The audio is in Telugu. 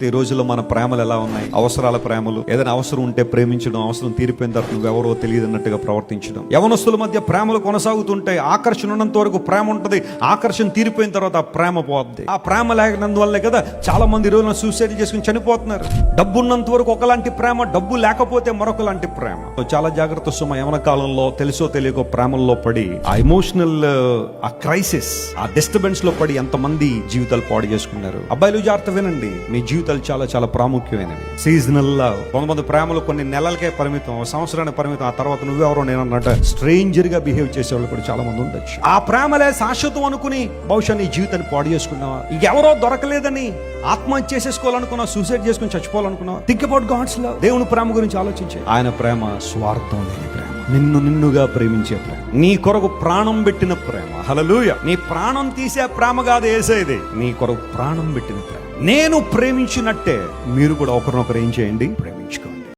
ఈ రోజుల్లో మన ప్రేమలు ఎలా ఉన్నాయి? అవసరాల ప్రేమలు, ఏదైనా అవసరం ఉంటే ప్రేమించడం, అవసరం తీరిపోయిన తర్వాత నువ్వెవరో తెలియదన్నట్టుగా ప్రవర్తించడం. యవనస్తుల మధ్య ప్రేమలు కొనసాగుతుంటాయి. ఆకర్షణ ఉన్నంత వరకు ప్రేమ ఉంటుంది, ఆకర్షణ తీరిపోయిన తర్వాత ఆ ప్రేమ పోద్ది. ఆ ప్రేమ లేకనందువల్లే కదా చాలా మంది ఈ రోజున సూసైడ్ చేసుకుని చనిపోతున్నారు. డబ్బు ఉన్నంత వరకు ఒకలాంటి ప్రేమ, డబ్బు లేకపోతే మరొకలాంటి ప్రేమ. చాలా జాగ్రత్త సుమ. యవన కాలంలో తెలుసో తెలియకో ప్రేమల్లో పడి ఆ ఎమోషనల్ ఆ క్రైసిస్, ఆ డిస్టర్బెన్స్ లో పడి ఎంతమంది జీవితాలు పాడు చేసుకున్నారు. అబ్బాయిలు జాగ్రత్త వినండి, మీ జీవితాలు చాలా చాలా ప్రాముఖ్యమైనవి. Seasonal love. కొంతమంది ప్రేమలు కొన్ని నెలలకే పరిమితం, సంవత్సరానికి పరిమితం. ఆ తర్వాత నువ్వెవరో నేను అన్నట్టు స్ట్రేంజర్ గా బిహేవ్ చేసే వాళ్ళు కూడా చాలా మంది ఉండొచ్చు. ఆ ప్రేమలే శాశ్వతం అనుకుని బహుశా నీ జీవితాన్ని పాడు చేసుకున్నావా? ఇంకెవరో దొరకలేదని ఆత్మహత్య చేసేసుకోవాలనుకున్నావా? సూసైడ్ చేసుకుని చచ్చిపోవాలనుకున్నావా? Think about god's love. దేవుని ప్రేమ గురించి ఆలోచించే. ఆయన ప్రేమ స్వార్థం లేని ప్రేమ, నిన్నుగా ప్రేమించే ప్రేమ, నీ కొరకు ప్రాణం పెట్టిన ప్రేమ. హల్లెలూయా. నీ ప్రాణం తీసే ప్రేమ కాదు యేసయ్యది, నీ కొరకు ప్రాణం పెట్టిన ప్రేమ. నేను ప్రేమించినట్టే మీరు కూడా ఒకరినొకరు ఏం చేయండి? ప్రేమించుకోండి.